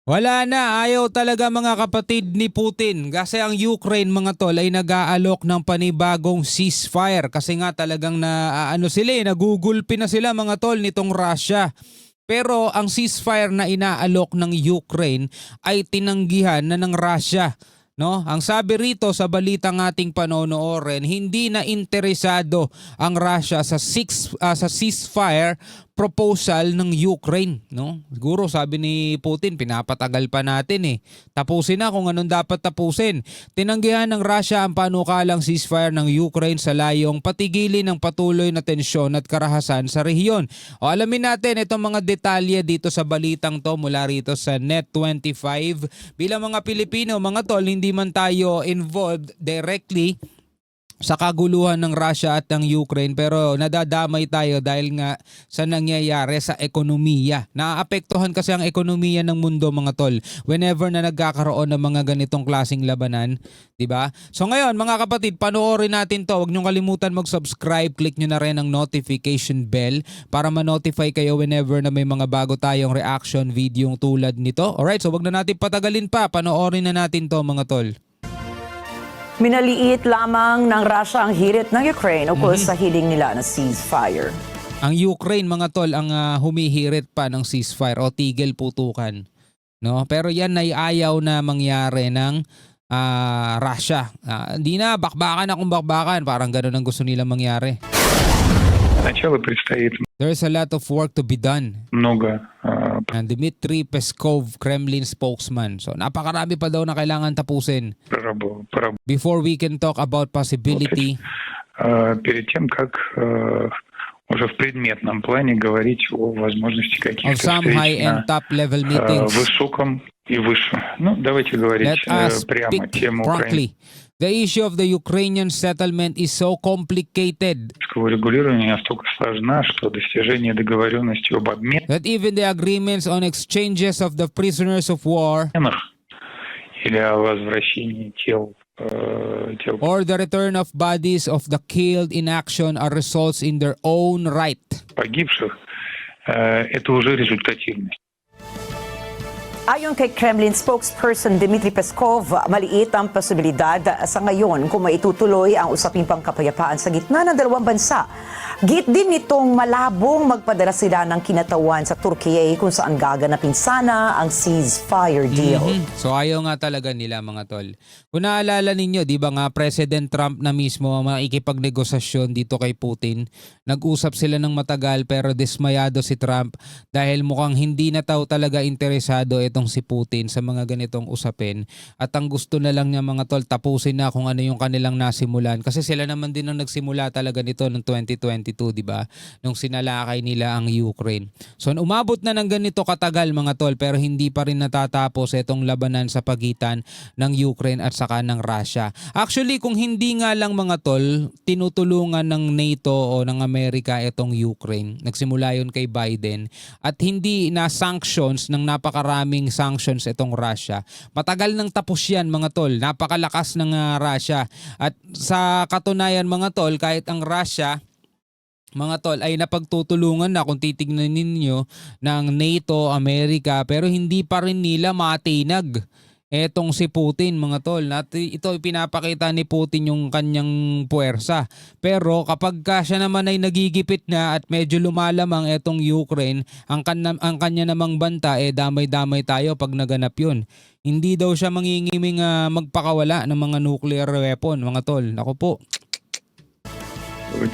Wala na, ayaw talaga mga kapatid ni Putin kasi ang Ukraine mga tol ay nag-aalok ng panibagong ceasefire kasi nga talagang nagugulpi na sila mga tol nitong Russia. Pero ang ceasefire na inaalok ng Ukraine ay tinanggihan na ng Russia. No? Ang sabi rito sa balitang ating panonoorin, hindi na interesado ang Russia sa ceasefire proposal ng Ukraine, no? Siguro sabi ni Putin, pinapatagal pa natin eh. Tapusin na kung anong dapat tapusin. Tinanggihan ng Russia ang panukalang ceasefire ng Ukraine sa layong patigilin ng patuloy na tensyon at karahasan sa rehiyon. O alamin natin itong mga detalye dito sa balitang to mula rito sa Net25. Bilang mga Pilipino, mga tol, hindi man tayo involved directly sa kaguluhan ng Russia at ng Ukraine pero nadadamay tayo dahil nga sa nangyayari sa ekonomiya. Naaapektuhan kasi ang ekonomiya ng mundo mga tol whenever na nagkakaroon ng mga ganitong klaseng labanan, 'di ba? So ngayon mga kapatid, panoorin natin 'to. Huwag niyo kalimutan mag-subscribe, click niyo na rin ang notification bell para ma-notify kayo whenever na may mga bago tayong reaction video tulad nito. Alright, so wag na natin patagalin pa. Panoorin na natin 'to mga tol. Minaliit lamang ng Russia ang hirit ng Ukraine ukol sa hiling nila na ceasefire. Ang Ukraine mga tol ang humihirit pa ng ceasefire o tigil putukan. No? Pero yan ay ayaw na mangyari ng Russia. Hindi na bakbakan akong bakbakan, parang gano'n ang gusto nilang mangyari. Сначала предстоит There's a lot of work to be done. много And Dmitry Peskov, Kremlin spokesman. So napakarami pa daw na kailangan tapusin проработать before we can talk about possibility перед тем, как уже в предметном плане говорить о возможности of каких-то some встреч high-end на top-level meetings. высоком и выше. Ну, давайте говорить Let us прямо speak тему frankly. The issue of the Ukrainian settlement is so complicated украинского регулирования настолько сложна, что достижение договоренности об обменах that even the agreements on exchanges of the prisoners of war или о возвращении тел or the return of bodies of the killed in action are results in their own right. погибших это уже результативность. Ayon kay Kremlin spokesperson Dmitry Peskov, maliit ang posibilidad sa ngayon kung maitutuloy ang usaping pangkapayapaan sa gitna ng dalawang bansa. Git din nitong malabong magpadala sila ng kinatawan sa Turkiye kung saan gaganapin sana ang ceasefire deal. So ayaw nga talaga nila mga tol. Kung naalala ninyo, di ba nga President Trump na mismo ang makikipagnegosasyon dito kay Putin. Nag-usap sila ng matagal pero dismayado si Trump dahil mukhang hindi na talaga interesado itong si Putin sa mga ganitong usapin. At ang gusto na lang niya mga tol, tapusin na kung ano yung kanilang nasimulan. Kasi sila naman din ang nagsimula talaga nito noong 2022, di ba? Nung sinalakay nila ang Ukraine. So umabot na ng ganito katagal mga tol pero hindi pa rin natatapos itong labanan sa pagitan ng Ukraine at saka ng Russia. Actually kung hindi nga lang mga tol, tinutulungan ng NATO o ng Amerika itong Ukraine. Nagsimula yun kay Biden at hindi na sanctions ng napakaraming sanctions itong Russia. Matagal nang tapos yan mga tol. Napakalakas ng Russia. At sa katunayan mga tol, kahit ang Russia mga tol ay napagtutulungan na kung titignan ninyo ng NATO, Amerika pero hindi pa rin nila matinag etong si Putin mga tol. Ito pinapakita ni Putin yung kanyang puwersa. Pero kapag siya naman ay nagigipit na at medyo lumalamang etong Ukraine, ang kanya namang banta damay-damay tayo pag naganap yun. Hindi daw siya mangingiming magpakawala ng mga nuclear weapon mga tol. Naku po.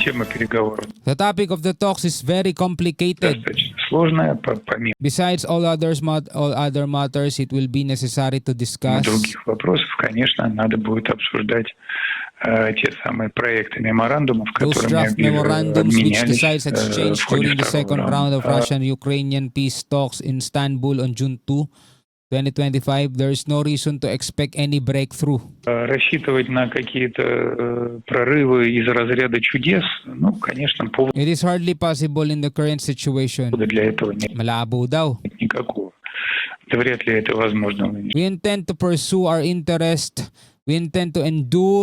Тема переговоров The topic of the talks is very complicated. достаточно сложная, помимо Besides all other matters, it will be necessary to discuss других вопросов, конечно, надо будет обсуждать те самые проекты меморандумов, those которыми draft memorandums which обменялись decides в exchanged ходе during the second второго round of раунда. Russian-Ukrainian peace talks in Istanbul on June 2, 2025. There is no reason to expect any breakthrough. Рассчитывать на какие-то прорывы из разряда чудес, ну, конечно, повода It is hardly possible in the current situation. для этого нет Malabo daw. никакого. Да вряд ли это возможно. We intend to pursue our interest. We intend to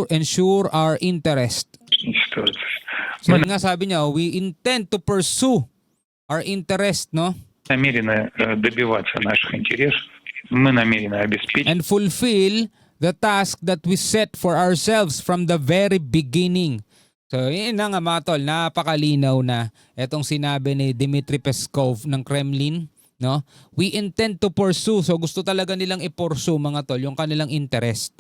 ensure our interest. Ситуация. So yun nga sabi niya, we intend to pursue our interest, no? Намерены добиваться наших интересов мы намерены обеспечить. and fulfill the task that we set for ourselves from the very beginning. So yun na nga mga tol, napakalinaw na itong sinabi ni Dmitry Peskov ng Kremlin. No? We intend to pursue, so gusto talaga nilang i-pursue mga tol yung kanilang interest.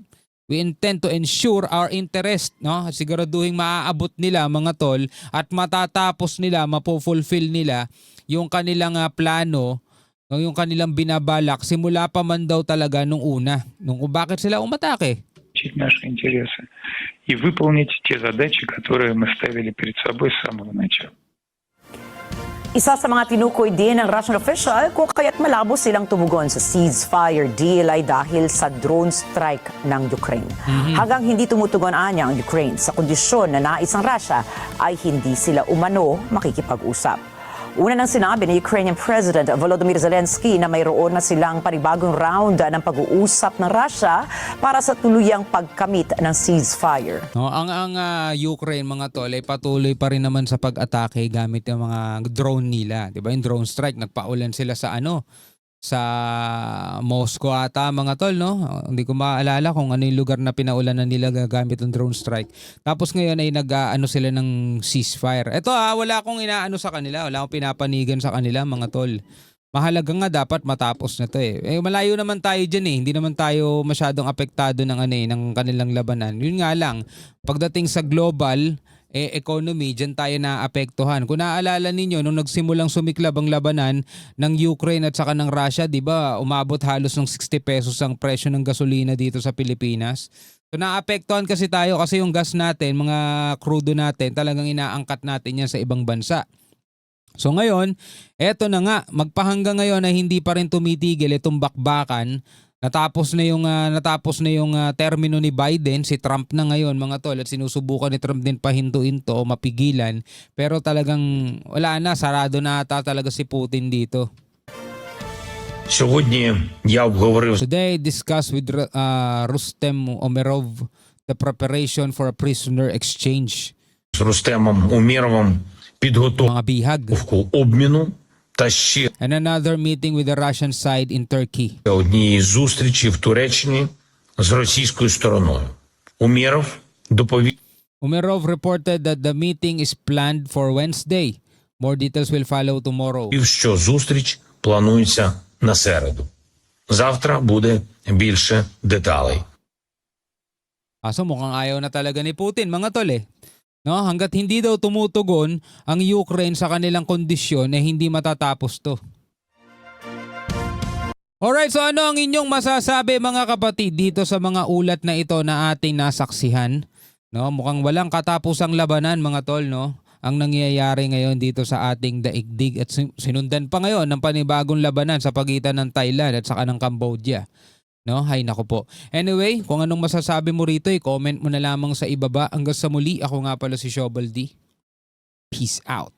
We intend to ensure our interest, no? Siguraduhin maaabot nila mga tol at matatapos nila, mapofulfill nila yung kanilang plano, no? Yung kanilang binabalak simula pa man daw talaga nung una, nung kung bakit sila umatake. Наши интересы и выполнить те задачи, которые мы ставили перед собой с самого начала. Isa sa mga tinukoy din ng Russian official kung kaya't malabo silang tumugon sa ceasefire deal ay dahil sa drone strike ng Ukraine. Hanggang hindi tumutugon anya ang Ukraine sa kondisyon na nais ng Russia ay hindi sila umano makikipag-usap. Una nang sinabi ni Ukrainian President Volodymyr Zelensky na mayroon na silang panibagong round ng pag-uusap ng Russia para sa tuluyang pagkamit ng ceasefire. No, ang Ukraine mga tol ay patuloy pa rin naman sa pag-atake gamit yung mga drone nila, 'di ba? Yung drone strike, nagpaulan sila sa sa Moscow ata mga tol, no? Hindi ko maalala kung ano yung lugar na pinaulanan nila gamit ng drone strike. Tapos ngayon ay nag-ano sila ng ceasefire. Ito wala akong inaano sa kanila, wala akong pinapanigan sa kanila mga tol. Mahalaga nga dapat matapos na to eh. Malayo naman tayo diyan eh. Hindi naman tayo masyadong apektado ng ng kanilang labanan. Yun nga lang, pagdating sa global economy, dyan tayo naapektuhan. Kung naaalala ninyo, nung nagsimulang sumiklab ang labanan ng Ukraine at saka ng Russia, di ba, umabot halos ng 60 pesos ang presyo ng gasolina dito sa Pilipinas. So naapektuhan kasi tayo kasi yung gas natin, mga crudo natin, talagang inaangkat natin yan sa ibang bansa. So ngayon, eto na nga, magpahanggang ngayon ay hindi pa rin tumitigil itong bakbakan. Natapos na yung termino ni Biden, si Trump na ngayon mga tol, at sinusubukan ni Trump din pahintuin to o mapigilan, pero talagang wala na, sarado na ata talaga si Putin dito. Сьогодні я обговорив Today, discuss with Rustem Umerov the preparation for a prisoner exchange. з Рустемом Умєровим підготовку Mga bihag. обміну та ще And another meeting with the Russian side in Turkey. однієї зустрічі в Туреччині з російською стороною. Умєров доповів, Umerov reported that the meeting is planned for Wednesday. More details will follow tomorrow. що зустріч планується на середу. Завтра буде більше деталей. So mukhang ayaw na talaga ni Putin mga tol eh. No, hangga't hindi daw tumutugon ang Ukraine sa kanilang kondisyon hindi matatapos to. Alright, so ano ang inyong masasabi mga kapatid dito sa mga ulat na ito na ating nasaksihan? No, mukhang walang katapusang labanan mga tol, no? Ang nangyayari ngayon dito sa ating daigdig at sinundan pa ngayon ng panibagong labanan sa pagitan ng Thailand at saka ng Cambodia. No, hay nako po. Anyway, kung anong masasabi mo rito, i-comment mo na lamang sa ibaba. Hanggang sa muli, ako nga pala si Shobal D. Peace out.